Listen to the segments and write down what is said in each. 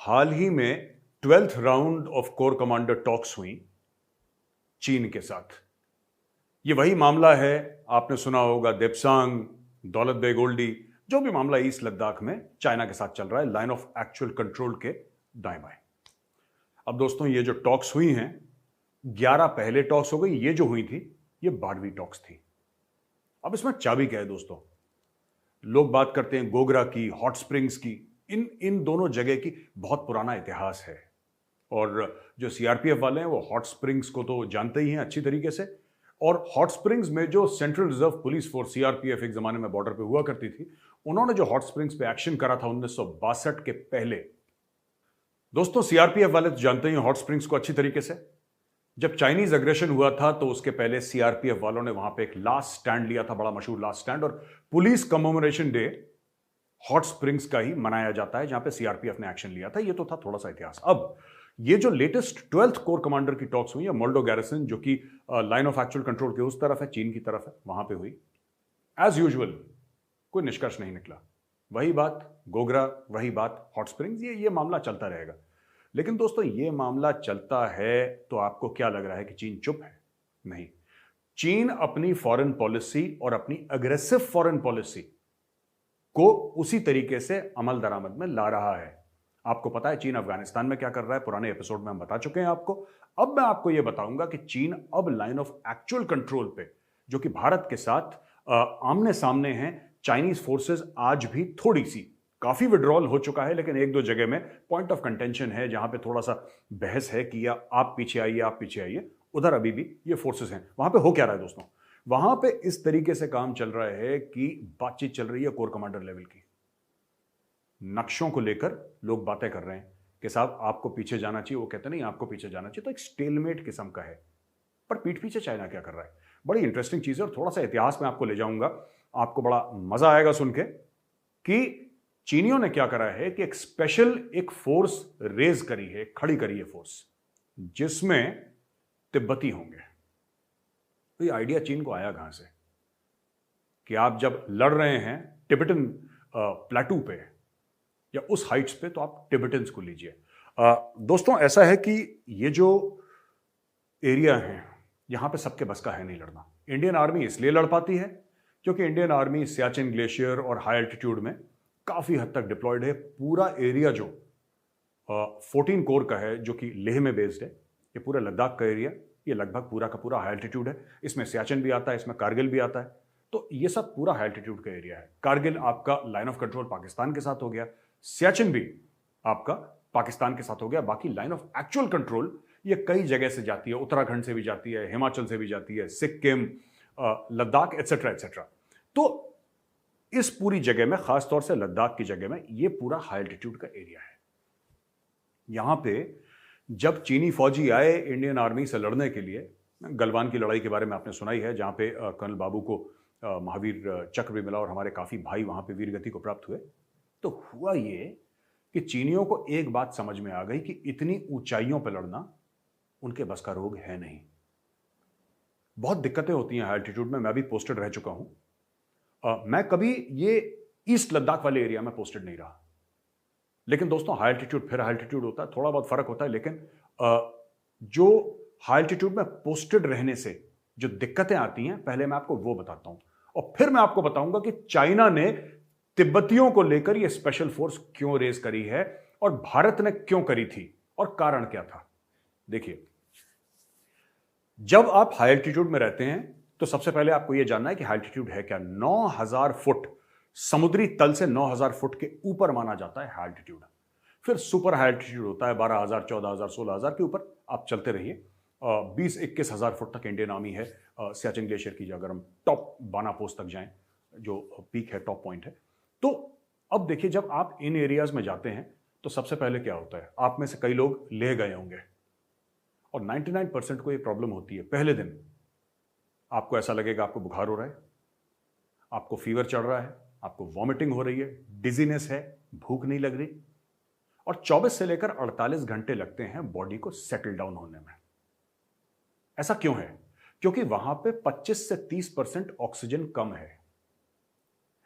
हाल ही में 12th round of core commander talks हुई चीन के साथ। यह वही मामला है, आपने सुना होगा देप्सांग, दौलत बेग ओल्डी, जो भी मामला ईस्ट लद्दाख में चाइना के साथ चल रहा है, लाइन ऑफ एक्चुअल कंट्रोल के दाएं बाएं। अब दोस्तों, ये जो टॉक्स हुई हैं, 11 पहले टॉक्स हो गई, ये जो हुई थी ये 12वीं टॉक्स थी। अब इसमें चाबी क्या है दोस्तों? लोग बात करते हैं गोगरा की, हॉट स्प्रिंग्स की। इन दोनों जगह की बहुत पुराना इतिहास है, और जो सीआरपीएफ वाले हैं वो हॉट स्प्रिंग्स को तो जानते ही हैं अच्छी तरीके से। और हॉट स्प्रिंग्स में जो central reserve police force CRPF एक जमाने में बॉर्डर पे हुआ करती थी, उन्होंने जो हॉट स्प्रिंग्स पे एक्शन करा था 1962 के पहले। दोस्तों, सीआरपीएफ वाले तो जानते ही हॉट स्प्रिंग्स को अच्छी तरीके से। जब चाइनीज अग्रेशन हुआ था तो उसके पहले सीआरपीएफ वालों ने वहां पे एक लास्ट स्टैंड लिया था, बड़ा मशहूर लास्ट स्टैंड, और police commemoration day hot springs का ही मनाया जाता है, जहां पे सीआरपीएफ ने एक्शन लिया था। ये तो था थोड़ा सा इतिहास। अब ये जो लेटेस्ट 12th कोर कमांडर की टॉक्स हुई है मोल्डो गैरिसन, जो कि लाइन ऑफ एक्चुअल कंट्रोल के उस तरफ है, चीन की तरफ है, वहां पे हुई। एज यूजुअल कोई निष्कर्ष नहीं निकला। वही बात गोगरा, वही बात हॉट स्प्रिंग्स, ये मामला चलता रहेगा। लेकिन दोस्तों, ये मामला चलता है तो आपको क्या लग रहा है कि चीन चुप है? नहीं, चीन अपनी फॉरेन पॉलिसी और अपनी अग्रेसिव फॉरेन पॉलिसी को उसी तरीके से अमल दरामद में ला रहा है। आपको पता है चीन अफगानिस्तान में क्या कर रहा है, पुराने एपिसोड में हम बता चुके हैं आपको। अब मैं आपको यह बताऊंगा कि चीन अब लाइन ऑफ एक्चुअल कंट्रोल पे, जो कि भारत के साथ आमने सामने हैं, चाइनीज फोर्सेस आज भी थोड़ी सी, काफी विड्रॉल हो चुका है, लेकिन एक दो जगह में पॉइंट ऑफ कंटेंशन है, जहां पे थोड़ा सा बहस है कि या आप पीछे आइए, आप पीछे आइए। उधर अभी भी ये फोर्सेस हैं। वहां पे हो क्या रहा है दोस्तों? वहां पे इस तरीके से काम चल रहा है कि बातचीत चल रही है कोर कमांडर लेवल की। नक्शों को लेकर लोग बातें कर रहे हैं कि साहब आपको पीछे जाना चाहिए, वो कहते नहीं आपको पीछे जाना चाहिए। तो एक स्टेलमेट किस्म का है, पर पीठ पीछे चाइना क्या कर रहा है? बड़ी इंटरेस्टिंग चीज है, और थोड़ा सा इतिहास में आपको ले जाऊंगा, आपको बड़ा मजा आएगा सुन के कि चीनियों ने क्या करा है कि एक स्पेशल एक फोर्स रेज करी है, खड़ी करी है फोर्स, जिसमें तिब्बती होंगे। तो ये आइडिया चीन को आया कहां से कि आप जब लड़ रहे हैं टिबेटन प्लेटू पे या उस हाइट्स पे, तो आप टिबेटन्स को लीजिए। दोस्तों, ऐसा है कि ये जो एरिया है, यहां पे सबके बस का है नहीं लड़ना। इंडियन आर्मी इसलिए लड़ पाती है क्योंकि इंडियन आर्मी सियाचिन ग्लेशियर और हाई एल्टीट्यूड में काफी हद तक डिप्लॉयड है। पूरा एरिया जो 14 कोर का है, जो कि लेह में बेस्ड है, ये पूरा लद्दाख का एरिया, ये लगभग पूरा का पूरा हाई एल्टीट्यूड है। इसमें सियाचिन भी आता है, इसमें कारगिल भी आता है। तो ये सब पूरा हाई एल्टीट्यूड का एरिया है। कारगिल आपका लाइन ऑफ कंट्रोल पाकिस्तान के साथ हो गया, सियाचिन भी आपका पाकिस्तान के साथ हो गया। बाकी लाइन ऑफ एक्चुअल कंट्रोल ये कई जगह से जाती है, उत्तराखंड से भी जाती है, हिमाचल से भी जाती है, सिक्किम, लद्दाख, एटसेट्रा एटसेट्रा। तो इस पूरी जगह में, खासतौर से लद्दाख की जगह में, ये पूरा हाई एल्टीट्यूड का एरिया है। यहां पे जब चीनी फौजी आए इंडियन आर्मी से लड़ने के लिए, गलवान की लड़ाई के बारे में आपने सुना ही है, जहां पे कर्नल बाबू को महावीर चक्र भी मिला और हमारे काफी भाई वहां पे वीर गति को प्राप्त हुए। तो हुआ ये कि चीनियों को एक बात समझ में आ गई कि इतनी ऊंचाइयों पर लड़ना उनके बस का रोग है नहीं। बहुत दिक्कतें होती हैं हाई एल्टीट्यूड में। मैं भी पोस्टेड रह चुका हूं। मैं कभी ये ईस्ट लद्दाख वाले एरिया में पोस्टेड नहीं रहा, लेकिन दोस्तों हाई एल्टीट्यूड फिर हाई एल्टीट्यूड होता है, थोड़ा बहुत फर्क होता है। लेकिन जो हाई एल्टीट्यूड में पोस्टेड रहने से जो दिक्कतें आती हैं, पहले मैं आपको वो बताता हूं, और फिर मैं आपको बताऊंगा कि चाइना ने तिब्बतियों को लेकर यह स्पेशल फोर्स क्यों रेज करी है, और भारत ने क्यों करी थी, और कारण क्या था। देखिए, जब आप हाई एल्टीट्यूड में रहते हैं तो सबसे पहले आपको यह जानना है कि हाई एल्टीट्यूड है क्या। 9000 फुट समुद्री तल से 9000 फुट के ऊपर माना जाता है हाई एल्टीट्यूड। फिर सुपर हाई एल्टीट्यूड होता है 12000, 14000, 16000 के ऊपर आप चलते रहिए। 20-21 हजार फुट तक इंडियन आर्मी है सियाचिन ग्लेशियर की, अगर हम टॉप बाना पोस्ट तक जाएं, जो पीक है, टॉप पॉइंट है। तो अब देखिए, जब आप इन एरियाज में जाते हैं तो सबसे पहले क्या होता है, आप में से कई लोग ले गए होंगे, और 99% को ये प्रॉब्लम होती है। पहले दिन आपको ऐसा लगेगा आपको बुखार हो रहा है, आपको फीवर चढ़ रहा है, आपको वॉमिटिंग हो रही है, डिजीनेस है, भूख नहीं लग रही, और 24 से लेकर 48 घंटे लगते हैं बॉडी को सेटल डाउन होने में। ऐसा क्यों है? क्योंकि वहां पे 25 से 30% ऑक्सीजन कम है।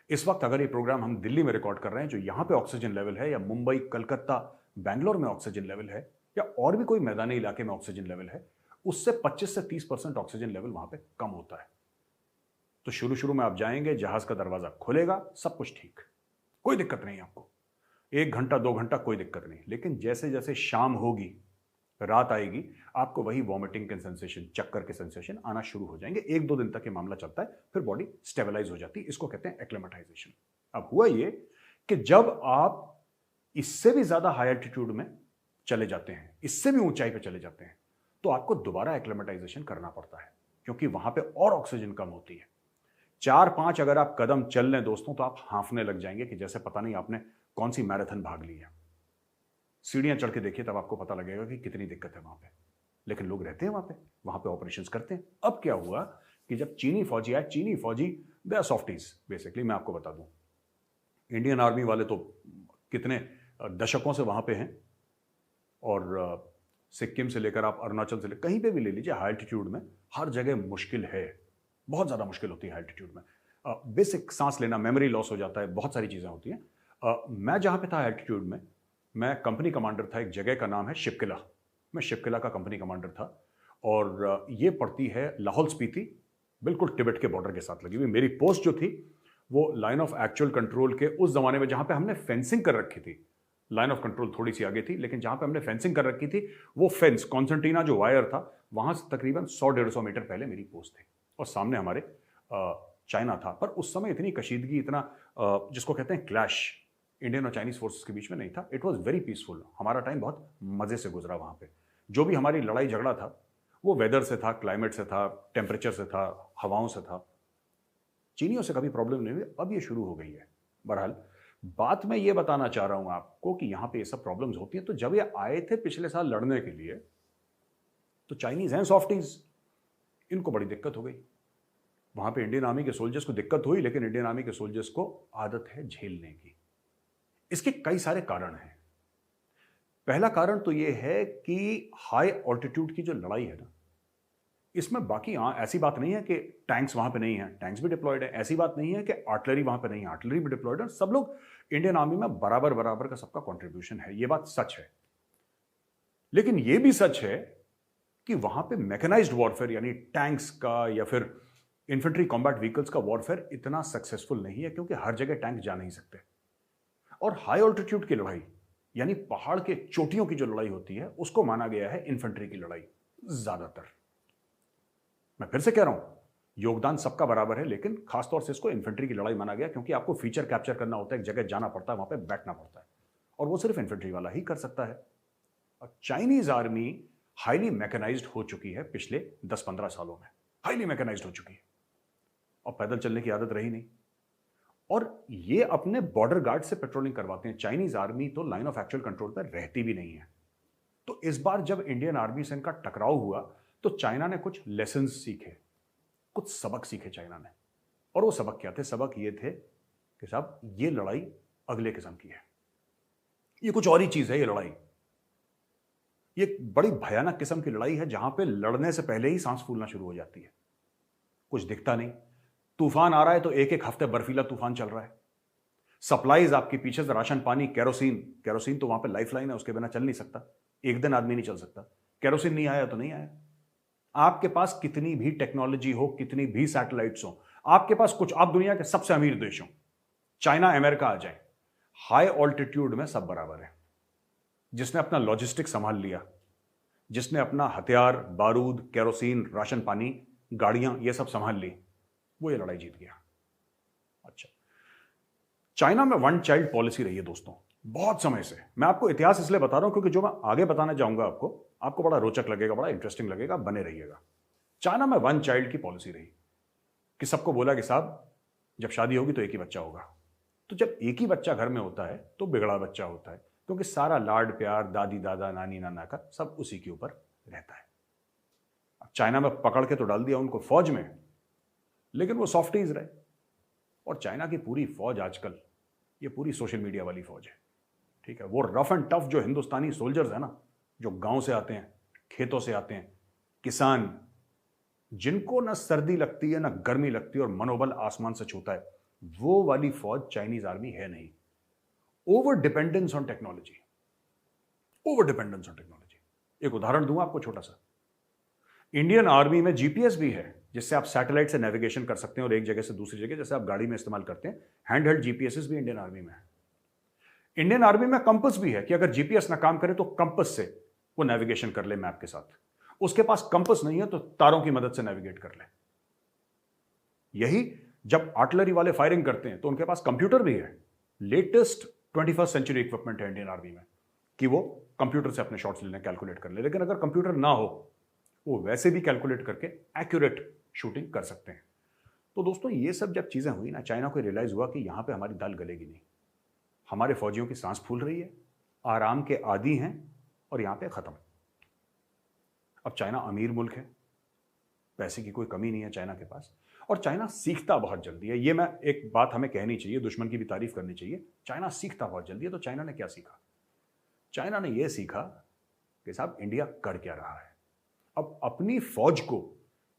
इस वक्त अगर ये प्रोग्राम हम दिल्ली में रिकॉर्ड कर रहे हैं, जो यहां पे ऑक्सीजन लेवल है, या मुंबई, कलकत्ता, बैंगलोर में ऑक्सीजन लेवल है या और भी कोई मैदानी इलाके में ऑक्सीजन लेवल है, उससे 25 से 30% ऑक्सीजन लेवल वहां पे कम होता है। तो शुरू शुरू में आप जाएंगे, जहाज का दरवाजा खुलेगा, सब कुछ ठीक, कोई दिक्कत नहीं आपको, 1 घंटा 2 घंटा कोई दिक्कत नहीं। लेकिन जैसे जैसे शाम होगी, रात आएगी, आपको वही वॉमिटिंग के सेंसेशन, चक्कर के सेंसेशन आना शुरू हो जाएंगे। 1-2 दिन तक ये मामला चलता है, फिर बॉडी स्टेबलाइज हो जाती है। इसको कहते हैं एक्लेमेटाइजेशन। अब हुआ ये कि जब आप इससे भी ज्यादा हाई एल्टीट्यूड में चले जाते हैं, इससे भी ऊंचाई पे चले जाते हैं, तो आपको दोबारा एक्लेमेटाइजेशन करना पड़ता है, क्योंकि वहां पे और ऑक्सीजन कम होती है। 4-5 अगर आप कदम चल लें दोस्तों, तो आप हांफने लग जाएंगे कि जैसे पता नहीं आपने कौन सी मैराथन भाग ली है। सीढ़ियां चढ़ के देखिए, तब आपको पता लगेगा कि कितनी दिक्कत है वहां पे। लेकिन लोग रहते हैं वहां पे ऑपरेशंस करते हैं। अब क्या हुआ कि जब चीनी फौजी आए, चीनी फौजी दे आर सॉफ्टीज बेसिकली। मैं आपको बता दूं, इंडियन आर्मी वाले तो कितने दशकों से वहां पे हैं, और सिक्किम से लेकर आप अरुणाचल से लेकर कहीं पे भी ले लीजिए, हाई एल्टीट्यूड में हर जगह मुश्किल है, बहुत ज्यादा मुश्किल होती है हाई एल्टीट्यूड में। बेसिक सांस लेना, मेमोरी लॉस हो जाता है, बहुत सारी चीजें होती हैं। मैं जहां पे था एल्टीट्यूड में, मैं कंपनी कमांडर था, एक जगह का नाम है शिपकिला। मैं शिपकिला का कंपनी कमांडर था, और ये पड़ती है लाहौल स्पीति, बिल्कुल तिब्बत के बॉर्डर के साथ लगी हुई। मेरी पोस्ट जो थी वो लाइन ऑफ एक्चुअल कंट्रोल के उस जमाने में, जहां पे हमने फेंसिंग कर रखी थी, लाइन ऑफ कंट्रोल थोड़ी सी आगे थी, लेकिन जहां पे हमने फेंसिंग कर रखी थी, वो फेंस कॉन्सेंटीना जो वायर था, वहां से तकरीबन 100-150 मीटर पहले मेरी पोस्ट थी, और सामने हमारे चाइना था। पर उस समय इतनी कशीदगी, इतना जिसको कहते हैं क्लैश, इंडियन और चाइनीज फोर्सेस के बीच में नहीं था। It was very peaceful. हमारा टाइम बहुत मजे से गुजरा वहां पे। जो भी हमारी लड़ाई झगड़ा था, वो वेदर से था, क्लाइमेट से था, टेम्परेचर से था, हवाओं से था। चीनियों से कभी प्रॉब्लम नहीं हुई, अब ये शुरू हो गई है। बहरहाल बात मैं ये बताना चाह रहा हूं आपको कि यहां पे ये सब प्रॉब्लम्स होती हैं। तो जब ये आए थे पिछले साल लड़ने के लिए, तो चाइनीज हैं सॉफ्टीज, इनको बड़ी दिक्कत हो गई। वहां पे इंडियन आर्मी के सोल्जर्स को दिक्कत हुई, लेकिन इंडियन आर्मी के सोल्जर्स को आदत है झेलने की। इसके कई सारे कारण हैं। पहला कारण तो यह है कि हाई ऑल्टीट्यूड की जो लड़ाई है ना, इसमें बाकी ऐसी बात नहीं है कि टैंक्स वहां पे नहीं है, टैंक्स भी डिप्लॉयड है। ऐसी बात नहीं है कि आर्टिलरी वहां पे नहीं है, आर्टिलरी भी डिप्लॉयड है। सब लोग इंडियन आर्मी में बराबर बराबर का सबका कंट्रीब्यूशन है, ये बात सच है। लेकिन यह भी सच है कि वहां पे मैकेनाइज्ड वॉरफेयर, यानी टैंक्स का या फिर इन्फेंट्री कॉम्बैट व्हीकल्स का वॉरफेयर इतना सक्सेसफुल नहीं है, क्योंकि हर जगह टैंक जा नहीं सकते। और हाई ऑल्टीट्यूड की लड़ाई, यानी पहाड़ के चोटियों की जो लड़ाई होती है, उसको माना गया है इन्फेंट्री की लड़ाई ज्यादातर। मैं फिर से कह रहा हूं, योगदान सबका बराबर है, लेकिन खासतौर से इसको इन्फेंट्री की लड़ाई माना गया, क्योंकि आपको फीचर कैप्चर करना होता है, एक जगह जाना पड़ता है, वहां पे बैठना पड़ता है, और वो सिर्फ इन्फेंट्री वाला ही कर सकता है। और चाइनीज आर्मी हाईली मैकेनाइज्ड हो चुकी है पिछले 10-15 सालों में, हाईली मैकेनाइज्ड हो चुकी है, और पैदल चलने की आदत रही नहीं। और ये अपने बॉर्डर गार्ड से पेट्रोलिंग करवाते हैं। चाइनीज आर्मी तो लाइन ऑफ एक्चुअल कंट्रोल पर रहती भी नहीं है। तो इस बार जब इंडियन आर्मी से इनका टकराव हुआ, तो चाइना ने कुछ लेसन्स सीखे, कुछ सबक सीखे चाइना ने। और वो सबक क्या थे? सबक ये थे कि साहब, ये लड़ाई अगले किस्म की है, ये कुछ और ही चीज है। ये लड़ाई, ये बड़ी भयानक किस्म की लड़ाई है, जहां पे लड़ने से पहले ही सांस फूलना शुरू हो जाती है। कुछ दिखता नहीं, तूफान आ रहा है तो एक एक हफ्ते बर्फीला तूफान चल रहा है। सप्लाईज आपके पीछे से, राशन पानी, केरोसिन तो वहां पे लाइफ लाइन है, उसके बिना चल नहीं सकता। एक दिन आदमी नहीं चल सकता। केरोसिन नहीं आया तो नहीं आया। आपके पास कितनी भी टेक्नोलॉजी हो, कितनी भी सैटेलाइट्स हो, आपके पास कुछ, आप दुनिया के सबसे अमीर देश हो, चाइना अमेरिका आ जाए, हाई ऑल्टीट्यूड में सब बराबर है। जिसने अपना लॉजिस्टिक संभाल लिया, जिसने अपना हथियार, बारूद, केरोसिन, राशन पानी, गाड़ियां, ये सब संभाल ली, वो ये लड़ाई जीत गया। अच्छा, चाइना में वन चाइल्ड पॉलिसी रही है दोस्तों बहुत समय से। मैं आपको इतिहास इसलिए बता रहा हूं क्योंकि जो मैं आगे बताना चाहूंगा आपको बड़ा रोचक लगेगा, बड़ा इंटरेस्टिंग लगेगा, बने रहिएगा। चाइना में वन चाइल्ड की पॉलिसी रही कि सबको बोला कि साहब, जब शादी होगी तो एक ही बच्चा होगा। तो जब एक ही बच्चा घर में होता है तो बिगड़ा बच्चा होता है, क्योंकि सारा लाड प्यार दादी दादा नानी नाना का सब उसी के ऊपर रहता है। अब चाइना में पकड़ के तो डाल दिया उनको फौज में, लेकिन वो सॉफ्टीज रहे। और चाइना की पूरी फौज आजकल, ये पूरी सोशल मीडिया वाली फौज है, ठीक है। वो रफ एंड टफ जो हिंदुस्तानी सोल्जर्स है ना, जो गांव से आते हैं, खेतों से आते हैं, किसान, जिनको ना सर्दी लगती है ना गर्मी लगती है और मनोबल आसमान से छूता है, वो वाली फौज चाइनीज आर्मी है नहीं। Over dependence on technology, over dependence on technology. एक उदाहरण दूं आपको छोटा सा, इंडियन आर्मी में जीपीएस भी है, जिससे आप सैटेलाइट से नेविगेशन कर सकते हैं और एक जगह से दूसरी जगह, जैसे आप गाड़ी में इस्तेमाल करते हैं, हैंड हेल्ड जीपीएस भी इंडियन आर्मी में है। इंडियन आर्मी में कंपास भी है कि अगर जीपीएस ना काम करे तो कंपास से वो नेविगेशन कर ले मैप के साथ। उसके पास कंपास नहीं है तो तारों की मदद से नेविगेट कर ले। यही जब आर्टिलरी वाले फायरिंग करते हैं तो उनके पास कंप्यूटर भी है। लेटेस्ट 21st सेंचुरी इक्विपमेंट है इंडियन आर्मी में कि वो कंप्यूटर से अपने शॉट्स लेने, कैलकुलेट कर ले। लेकिन अगर कंप्यूटर ना हो, वो वैसे भी कैलकुलेट करके एक्यूरेट शूटिंग कर सकते हैं। तो दोस्तों, ये सब जब चीजें हुई ना, चाइना को रियलाइज हुआ कि यहां पे हमारी दाल गलेगी नहीं, हमारे फौजियों की सांस फूल रही है, आराम के आदी हैं और यहां पे खत्म। अब चाइना अमीर मुल्क है, पैसे की कोई कमी नहीं है चाइना के पास, और चाइना सीखता बहुत जल्दी है। ये मैं एक बात हमें कहनी चाहिए, दुश्मन की भी तारीफ करनी चाहिए, चाइना सीखता बहुत जल्दी है। तो चाइना ने क्या सीखा? चाइना ने यह सीखा कि साहब इंडिया कर क्या रहा है। अब अपनी फौज को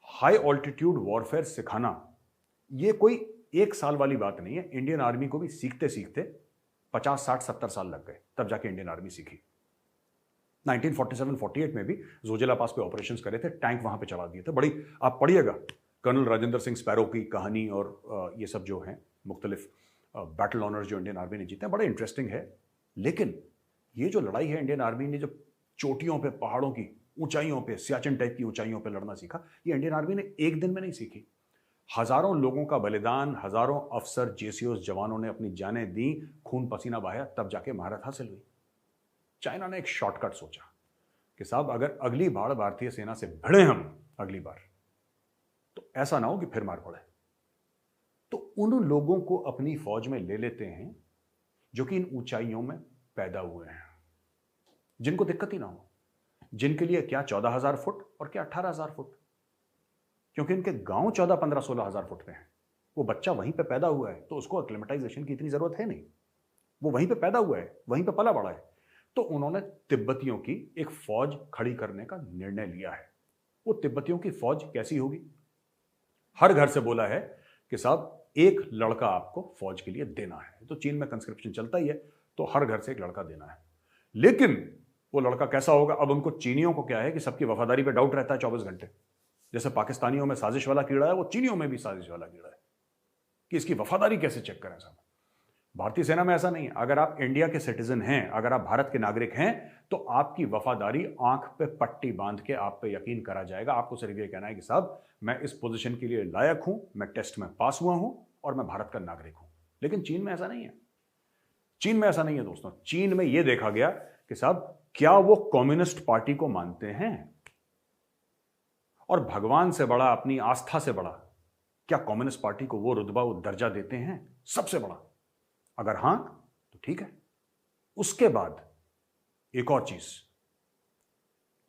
हाई ऑल्टीट्यूड वॉरफेयर सिखाना यह कोई एक साल वाली बात नहीं है। इंडियन आर्मी को भी सीखते सीखते 50, 60, 70 साल लग गए, तब जाके इंडियन आर्मी सीखी। 1947-48 में भी जोजिला पास पे ऑपरेशंस करे थे, टैंक वहां पे चला दिए थे। बड़ी, आप पढ़िएगा कर्नल राजेंद्र सिंह स्पैरो की कहानी, और ये सब जो हैं मुख्तलिफ बैटल ऑनर्स जो इंडियन आर्मी ने जीते हैं, बड़ा इंटरेस्टिंग है। लेकिन ये जो लड़ाई है, इंडियन आर्मी ने जो चोटियों पे, पहाड़ों की ऊंचाइयों पे, सियाचिन टाइप की ऊंचाइयों पे लड़ना सीखा, ये इंडियन आर्मी ने एक दिन में नहीं सीखी। हजारों लोगों का बलिदान, हजारों अफसर, जेसीओस जवानों ने अपनी जानें दी, खून पसीना बहाया, तब जाके महारत हासिल हुई। चाइना ने एक शॉर्टकट सोचा कि साहब अगर अगली बार भारतीय सेना से भिड़े हम अगली बार, तो ऐसा ना हो कि फिर मार पड़े। तो उन लोगों को अपनी फौज में ले लेते हैं जो कि इन ऊंचाइयों में पैदा हुए हैं, जिनको दिक्कत ही ना हो, जिनके लिए क्या 14,000 फुट और क्या 18,000 फुट, क्योंकि इनके गांव 14, 15, 16,000 फुट पे हैं। वो बच्चा वहीं पे पैदा हुआ है तो उसको एक्लेमेटाइजेशन की इतनी जरूरत है नहीं, वो वहीं पे पैदा हुआ है, वहीं पे पला बड़ा है। तो उन्होंने तिब्बतियों की एक फौज खड़ी करने का निर्णय लिया है। वो तिब्बतियों की फौज कैसी होगी? हर घर से बोला है कि साहब एक लड़का आपको फौज के लिए देना है। तो चीन में कंस्क्रिप्शन चलता ही है, तो हर घर से एक लड़का देना है। लेकिन वो लड़का कैसा होगा? अब उनको, चीनियों को क्या है कि सबकी वफादारी पे डाउट रहता है 24 घंटे। जैसे पाकिस्तानियों में साजिश वाला कीड़ा है, वो चीनियों में भी साजिश वाला कीड़ा है कि इसकी वफादारी कैसे चेक करें साहब। भारतीय सेना में ऐसा नहीं है। अगर आप इंडिया के सिटीजन हैं, अगर आप भारत के नागरिक हैं, तो आपकी वफादारी आंख पे पट्टी बांध के आप पे यकीन करा जाएगा। आपको सिर्फ ये कहना है कि साहब मैं इस पोजीशन के लिए लायक हूं, मैं टेस्ट में पास हुआ हूं और मैं भारत का नागरिक हूं। लेकिन चीन में ऐसा नहीं है। चीन में ऐसा नहीं है दोस्तों। चीन में यह देखा गया कि साहब क्या वो कम्युनिस्ट पार्टी को मानते हैं, और भगवान से बड़ा, अपनी आस्था से बड़ा, क्या कम्युनिस्ट पार्टी को वो रुतबा, वो दर्जा देते हैं सबसे बड़ा? अगर हां तो ठीक है। उसके बाद एक और चीज,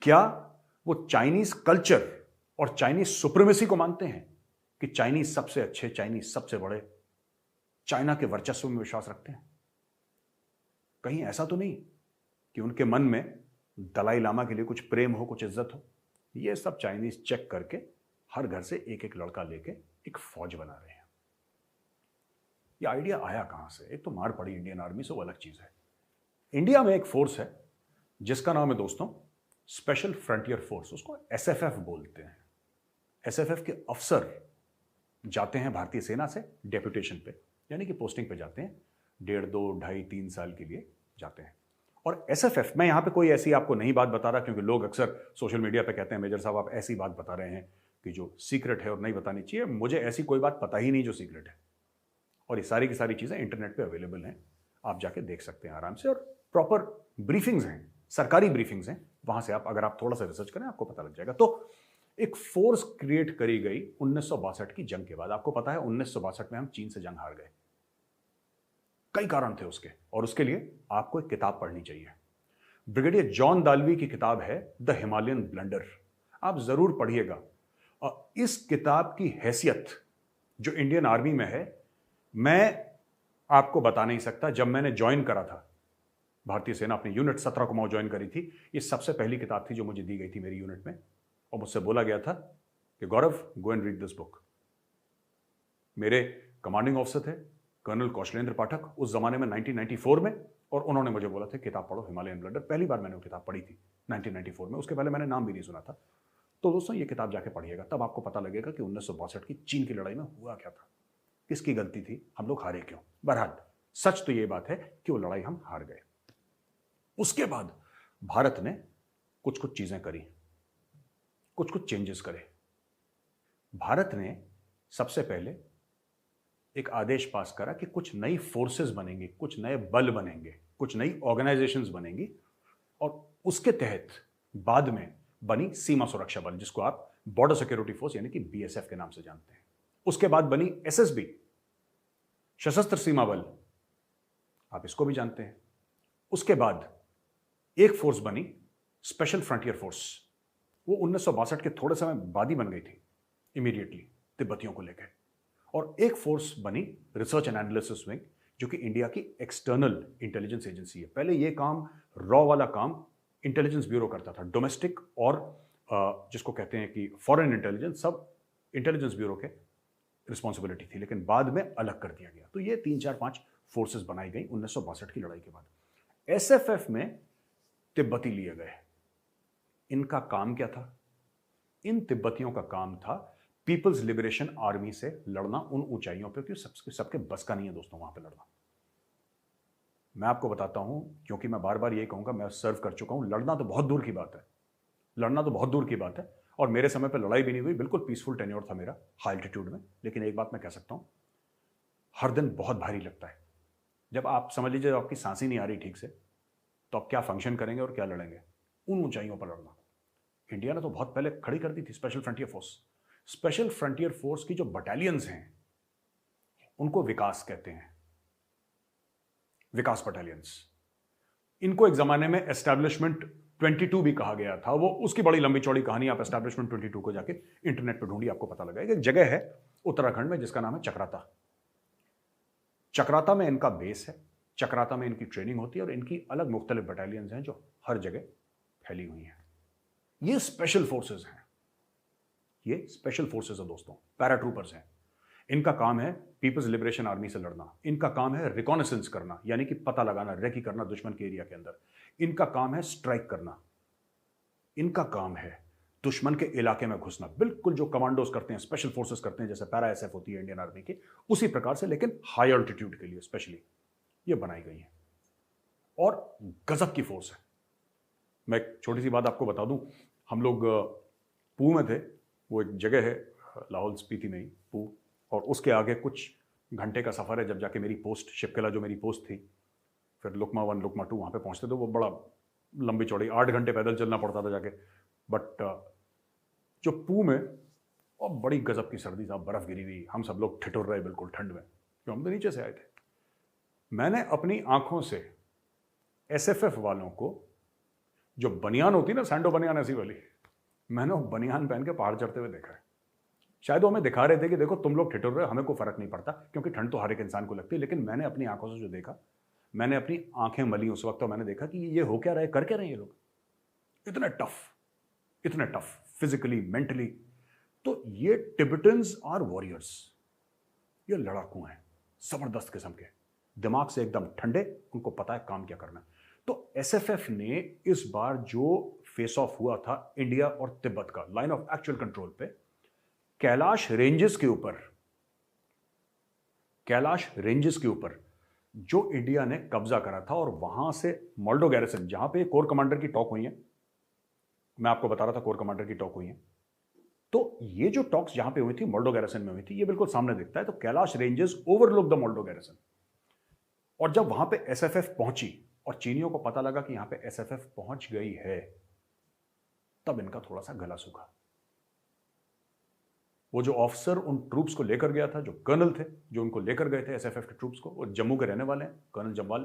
क्या वो चाइनीज कल्चर और चाइनीज सुप्रीमेसी को मानते हैं कि चाइनीज सबसे अच्छे, चाइनीज सबसे बड़े, चाइना के वर्चस्व में विश्वास रखते हैं? कहीं ऐसा तो नहीं कि उनके मन में दलाई लामा के लिए कुछ प्रेम हो, कुछ इज्जत हो? ये सब चाइनीज चेक करके हर घर से एक एक लड़का लेके एक फौज बना रहे हैं। ये आइडिया आया कहां से? एक तो मार पड़ी इंडियन आर्मी से, वो अलग चीज है। इंडिया में एक फोर्स है जिसका नाम है दोस्तों स्पेशल फ्रंटियर फोर्स, उसको एसएफएफ बोलते हैं। एसएफएफ के अफसर जाते हैं भारतीय सेना से डेप्यूटेशन पे, यानी कि पोस्टिंग पे जाते हैं, 1.5, 2, 2.5, 3 साल के लिए जाते हैं। और एसएफएफ, मैं यहां पे कोई ऐसी आपको नहीं बात बता रहा, क्योंकि लोग अक्सर सोशल मीडिया पे कहते हैं मेजर साहब आप ऐसी बात बता रहे हैं कि जो सीक्रेट है और नहीं बतानी चाहिए। मुझे ऐसी कोई बात पता ही नहीं जो सीक्रेट है, और ये सारी की सारी चीजें इंटरनेट पे अवेलेबल हैं, आप जाके देख सकते हैं आराम से। और प्रॉपर ब्रीफिंग्स हैं, सरकारी ब्रीफिंग्स हैं, वहां से आप, अगर आप थोड़ा सा रिसर्च करें, आपको पता लग जाएगा। तो एक फोर्स क्रिएट करी गई 1962 की जंग के बाद। आपको पता है 1962 में हम चीन से जंग हार गए। कई कारण थे उसके, और उसके लिए आपको एक किताब पढ़नी चाहिए। ब्रिगेडियर जॉन दालवी की किताब है द हिमालयन ब्लंडर, आप जरूर पढ़िएगा। और इस किताब की हैसियत जो इंडियन आर्मी में है, मैं आपको बता नहीं सकता। जब मैंने ज्वाइन करा था भारतीय सेना, अपनी यूनिट 17 कुमाऊं ज्वाइन करी थी, ये सबसे पहली किताब थी जो मुझे दी गई थी मेरी यूनिट में, और मुझसे बोला गया था कि Gaurav go and read this book. मेरे कमांडिंग ऑफिसर थे कर्नल कौशलेंद्र पाठक, उस जमाने में 1994 में, और उन्होंने मुझे बोला था किताब पढ़ो हिमालयन ब्लडर। पहली बार मैंने वो किताब पढ़ी थी 1994 में, उसके पहले मैंने नाम भी नहीं सुना था। तो दोस्तों ये किताब जाके पढ़िएगा, तब आपको पता लगेगा कि 1962 की चीन की लड़ाई में हुआ क्या था, किसकी गलती थी, हम लोग हारे क्यों। बहरहाल सच तो ये बात है कि वो लड़ाई हम हार गए। उसके बाद भारत ने कुछ कुछ चीजें करी, कुछ कुछ चेंजेस करे। भारत ने सबसे पहले एक आदेश पास करा कि कुछ नई फोर्सेस बनेंगी, कुछ नए बल बनेंगे, कुछ नई ऑर्गेनाइजेशंस बनेंगी, और उसके तहत बाद में बनी सीमा सुरक्षा बल, जिसको आप बॉर्डर सिक्योरिटी फोर्स यानी कि बीएसएफ के नाम से जानते हैं। उसके बाद बनी एसएसबी, सशस्त्र सीमा बल, आप इसको भी जानते हैं। उसके बाद एक फोर्स बनी स्पेशल फ्रंटियर फोर्स, वो 1962 के थोड़े समय बाद ही बन गई थी, इमीडिएटली तिब्बतियों को लेकर। और एक फोर्स बनी रिसर्च एंड एनालिसिस विंग, जो कि इंडिया की एक्सटर्नल इंटेलिजेंस एजेंसी है। पहले ये काम, रॉ वाला काम इंटेलिजेंस ब्यूरो करता था, डोमेस्टिक और जिसको कहते हैं कि फॉरेन इंटेलिजेंस, सब इंटेलिजेंस ब्यूरो के रिस्पॉन्सिबिलिटी थी, लेकिन बाद में अलग कर दिया गया। तो ये 3 4 5 फोर्सेस बनाई गई 1962 की लड़ाई के बाद। एसएफएफ में तिब्बती लिए गए। इनका काम क्या था? इन तिब्बतियों का काम था पीपल्स लिबरेशन आर्मी से लड़ना उन ऊंचाइयों पे, क्योंकि सबके बस का नहीं है दोस्तों वहां पे लड़ना। मैं आपको बताता हूं, क्योंकि मैं बार बार यही कहूंगा, मैं सर्व कर चुका हूं, लड़ना तो बहुत दूर की बात है, लड़ना तो बहुत दूर की बात है। और मेरे समय पे लड़ाई भी नहीं हुई, बिल्कुल पीसफुल टेन्योर था मेरा हाई एल्टीट्यूड में। लेकिन एक बात मैं कह सकता हूं, हर दिन बहुत भारी लगता है। जब आप समझ लीजिए आपकी सांस ही नहीं आ रही ठीक से, तो आप क्या फंक्शन करेंगे और क्या लड़ेंगे? उन ऊंचाइयों पर लड़ना। इंडिया ने तो बहुत पहले खड़ी कर दी थी special frontier force. Special frontier force की जो बटालियंस हैं उनको विकास कहते हैं, विकास बटालियंस। इनको एक जमाने में एस्टैब्लिशमेंट 22 भी कहा गया था। वो उसकी बड़ी लंबी चौड़ी कहानी आप एस्टैब्लिशमेंट 22 को जाके इंटरनेट पर ढूंढिए, आपको पता लगेगा। एक जगह है उत्तराखंड में जिसका नाम है चक्राता। चक्राता में इनका बेस है, चक्राता में इनकी ट्रेनिंग होती है, और इनकी अलग मुख्तलिफ बटालियंस हैं जो हर जगह फैली हुई हैं। ये स्पेशल फोर्सेस हैं, ये स्पेशल फोर्सेस है दोस्तों, पैराट्रूपर्स हैं। इनका काम है पीपल्स लिबरेशन आर्मी से लड़ना। इनका काम है रिकॉनेसेंस करना, यानी कि पता लगाना, रेकी करना दुश्मन के एरिया के अंदर। इनका काम है स्ट्राइक करना। इनका काम है दुश्मन के इलाके में घुसना, बिल्कुल जो कमांडोज करते हैं, स्पेशल फोर्सेस करते हैं, जैसे पैरा एसएफ होती है इंडियन आर्मी की, उसी प्रकार से, लेकिन हाई ऑल्टीट्यूड के लिए स्पेशली ये बनाई गई है। और गजब की फोर्स है। मैं एक छोटी सी बात आपको बता दूं, हम लोग पू में थे, वो एक जगह है लाहौल स्पीति में ही, पू, और उसके आगे कुछ घंटे का सफ़र है जब जाके मेरी पोस्ट, शिपकिला जो मेरी पोस्ट थी, फिर लुकमा 1 लुकमा 2 वहाँ पे पहुँचते थे। वो बड़ा लंबी चौड़ी 8 घंटे पैदल चलना पड़ता था जाके। बट जो पू में, और बड़ी गजब की सर्दी साहब, बर्फ़ गिरी हुई, हम सब लोग ठिठुर रहे बिल्कुल ठंड में, क्योंकि हम तो नीचे से आए थे। मैंने अपनी आंखों से एसएफएफ वालों को, जो बनियान होती ना, सैंडो बनियान ऐसी वाली, मैंने वो बनियान पहन के पहाड़ चढ़ते हुए देखा है। शायद वो हमें दिखा रहे थे कि देखो तुम लोग ठिठुर रहे हो, हमें कोई फर्क नहीं पड़ता, क्योंकि ठंड तो हर एक इंसान को लगती है। लेकिन मैंने अपनी आंखों से जो देखा, मैंने अपनी आंखें मली उस वक्त, तो मैंने देखा कि ये हो क्या रहे, कर क्या रहे हैं ये लोग, इतने टफ फिजिकली, मेंटली। तो ये टिबेटन्स आर वॉरियर्स, ये लड़ाकू हैं, जबरदस्त किस्म के, दिमाग से एकदम ठंडे, उनको पता है काम क्या करना है। तो एसएफएफ ने इस बार जो फेस ऑफ हुआ था इंडिया और तिब्बत का, लाइन ऑफ एक्चुअल कंट्रोल पे, कैलाश रेंजेस के ऊपर, कैलाश रेंजेस के ऊपर जो इंडिया ने कब्जा करा था, और वहां से मोल्डो गैरिसन, जहां पे कोर कमांडर की टॉक हुई है, मैं आपको बता रहा था कोर कमांडर की टॉक हुई है, तो ये जो टॉक्स जहां पे हुई थी मोल्डो गैरिसन में हुई थी, ये बिल्कुल सामने दिखता है। तो Kailash ranges overlook the Moldo garrison. और जब वहां पे एसएफएफ पहुंची और चीनियों को पता लगा कि यहां पे एसएफएफ पहुंच गई है, तब इनका थोड़ा सा गला सूखा। वो जो ऑफिसर उन ट्रूप्स को लेकर गया था, जो कर्नल थे जो उनको लेकर गए थे एसएफएफ के ट्रूप्स को, वो जम्मू के रहने वाले हैं, कर्नल जम्वाल,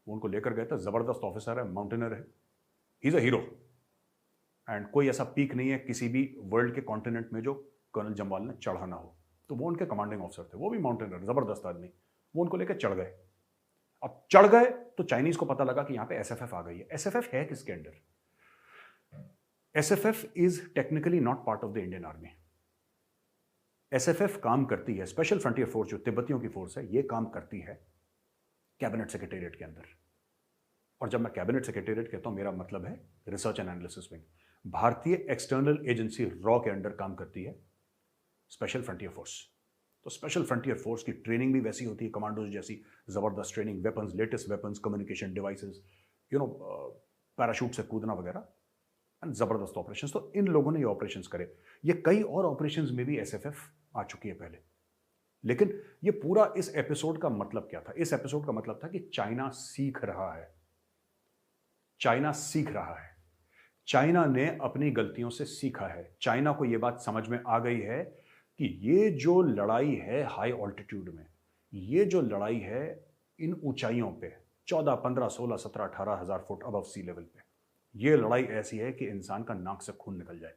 वो उनको लेकर गए थे। जबरदस्त ऑफिसर है, माउंटेनर है, he is a hero. And कोई ऐसा पीक नहीं है किसी भी वर्ल्ड के कॉन्टिनेंट में जो कर्नल जम्वाल ने चढ़ा ना हो। तो वो उनके कमांडिंग ऑफिसर थे, वो भी माउंटेनर, जबरदस्त आदमी। वो उनको लेकर चढ़ गए। अब चढ़ गए तो चाइनीज को पता लगा कि यहां पे एसएफएफ आ गई है। एसएफएफ है किसके under? SFF is technically not part of the Indian army. SFF काम करती है, स्पेशल फ्रंटियर फोर्स जो तिब्बतियों की फोर्स है, ये काम करती है कैबिनेट सेक्रेटेरिएट के अंदर। और जब मैं कैबिनेट सेक्रेटेरिएट कहता हूं, मेरा मतलब है रिसर्च एंड एनालिसिस विंग। भारतीय एक्सटर्नल एजेंसी रॉ के अंडर काम करती है स्पेशल फ्रंटियर फोर्स। तो स्पेशल फ्रंटियर फोर्स की ट्रेनिंग भी वैसी होती है, कमांडोज जैसी जबरदस्त training, weapons, latest weapons, communication devices, parachute से कूदना वगैरह, एंड जबरदस्त ऑपरेशंस। तो इन लोगों ने ये ऑपरेशंस करे। ये कई और ऑपरेशंस में भी एसएफएफ आ चुकी है पहले। लेकिन ये पूरा इस एपिसोड का मतलब क्या था? इस एपिसोड का मतलब था कि चाइना सीख रहा है। चाइना सीख रहा है। चाइना ने अपनी गलतियों से सीखा है। चाइना को यह बात समझ में आ गई है कि ये जो लड़ाई है हाई ऑल्टीट्यूड में, ये जो लड़ाई है इन ऊंचाइयों पे 14, 15, 16, 17, 18 हजार फुट अबव सी लेवल पे, ये लड़ाई ऐसी है कि इंसान का नाक से खून निकल जाए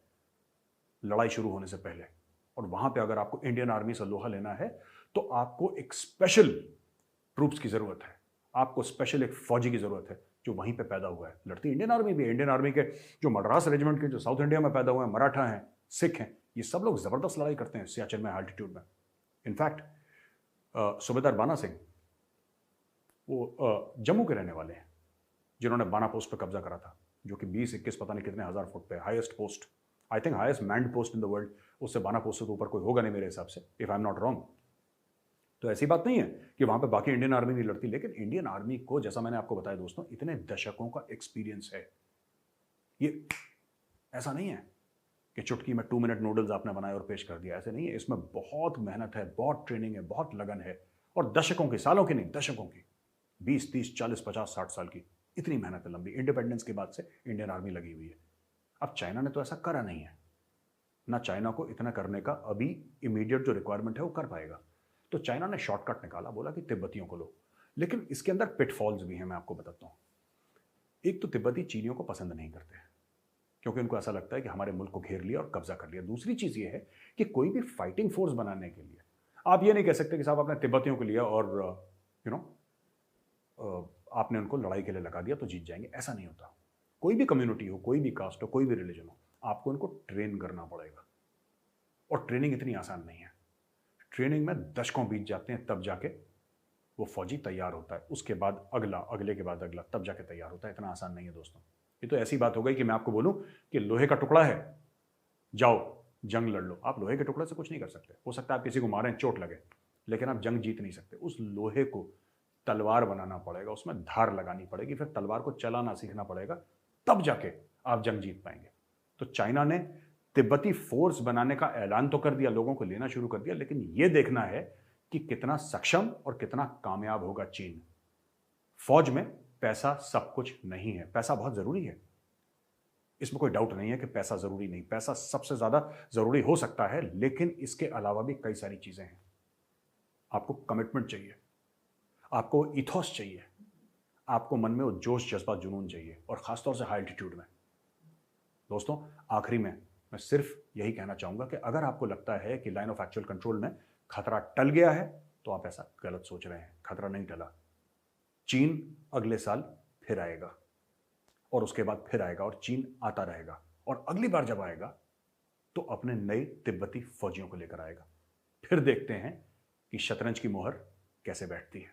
लड़ाई शुरू होने से पहले। और वहां पे अगर आपको इंडियन आर्मी से लोहा लेना है तो आपको एक स्पेशल ट्रूप्स की जरूरत है, आपको स्पेशल एक फौजी की जरूरत है जो वहीं पे पैदा हुआ है। लड़ती इंडियन आर्मी भी है। इंडियन आर्मी के जो मद्रास रेजिमेंट के जो साउथ इंडिया में पैदा हुए हैं, मराठा हैं, सिख हैं, ये सब लोग जबरदस्त लड़ाई करते हैं सियाचिन में, अल्टीट्यूड में। इनफैक्ट सूबेदार बाना सिंह वो जम्मू के रहने वाले हैं, जिन्होंने बाना पोस्ट पर कब्जा करा था, जो कि 20-21 पता नहीं कितने हजार फुट पे highest post, I think highest manned post in the world. उससे बाना पोस्ट से तो ऊपर कोई होगा नहीं मेरे हिसाब से, if I am not wrong. तो ऐसी बात नहीं है कि वहां पे बाकी इंडियन आर्मी नहीं लड़ती, लेकिन इंडियन आर्मी को, जैसा मैंने आपको बताया दोस्तों, इतने दशकों का एक्सपीरियंस है। ये ऐसा नहीं है कि चुटकी में 2 मिनट नूडल्स आपने बनाए और पेश कर दिया, ऐसे नहीं है। इसमें बहुत मेहनत है, बहुत ट्रेनिंग है, बहुत लगन है, और दशकों की, सालों की नहीं, दशकों की, 20, 30, 40, 50, 60 साल की, इतनी मेहनत है लंबी। इंडिपेंडेंस के बाद से इंडियन आर्मी लगी हुई है। अब चाइना ने तो ऐसा करा नहीं है ना, चाइना को इतना करने का अभी इमीडिएट जो रिक्वायरमेंट है वो कर पाएगा। तो चाइना ने शॉर्टकट निकाला, बोला कि तिब्बतियों को लो। लेकिन इसके अंदर पिटफॉल्स भी हैं, मैं आपको बताता हूं। एक तो तिब्बती चीनियों को पसंद नहीं करते हैं, क्योंकि उनको ऐसा लगता है कि हमारे मुल्क को घेर लिया और कब्जा कर लिया। दूसरी चीज ये है कि कोई भी फाइटिंग फोर्स बनाने के लिए आप ये नहीं कह सकते कि साहब आपने तिब्बतियों को लिया और आपने उनको लड़ाई के लिए लगा दिया तो जीत जाएंगे। ऐसा नहीं होता। कोई भी कम्युनिटी हो, कोई भी कास्ट हो, कोई भी रिलीजन हो, आपको उनको ट्रेन करना पड़ेगा, और ट्रेनिंग इतनी आसान नहीं है। ट्रेनिंग में दशकों बीत जाते हैं, तब जाके वो फौजी तैयार होता है। उसके बाद अगला, अगले के बाद अगला, तब जाके तैयार होता है। इतना आसान नहीं है दोस्तों। ये तो ऐसी बात हो गई कि मैं आपको बोलूं कि लोहे का टुकड़ा है, जाओ जंग लड़ लो। आप लोहे के टुकड़े से कुछ नहीं कर सकते। हो सकता है आप किसी को मारें, चोट लगे, लेकिन आप जंग जीत नहीं सकते। उस लोहे को तलवार बनाना पड़ेगा, उसमें धार लगानी पड़ेगी, फिर तलवार को चलाना सीखना पड़ेगा, तब जाके आप जंग जीत पाएंगे। तो चाइना ने तिब्बती फोर्स बनाने का ऐलान तो कर दिया, लोगों को लेना शुरू कर दिया, लेकिन यह देखना है कि कितना सक्षम और कितना कामयाब होगा चीन। फौज में पैसा सब कुछ नहीं है, पैसा बहुत जरूरी है, इसमें कोई डाउट नहीं है कि पैसा जरूरी नहीं, पैसा सबसे ज्यादा जरूरी हो सकता है, लेकिन इसके अलावा भी कई सारी चीजें हैं। आपको कमिटमेंट चाहिए, आपको इथोस चाहिए, आपको मन में वो जोश, जज्बा, जुनून चाहिए, और खासतौर से हाई एल्टीट्यूड में। दोस्तों, आखिरी में मैं सिर्फ यही कहना चाहूंगा कि अगर आपको लगता है कि लाइन ऑफ एक्चुअल कंट्रोल में खतरा टल गया है, तो आप ऐसा गलत सोच रहे हैं। खतरा नहीं टला। चीन अगले साल फिर आएगा, और उसके बाद फिर आएगा, और चीन आता रहेगा, और अगली बार जब आएगा तो अपने नए तिब्बती फौजियों को लेकर आएगा। फिर देखते हैं कि शतरंज की मोहर कैसे बैठती है।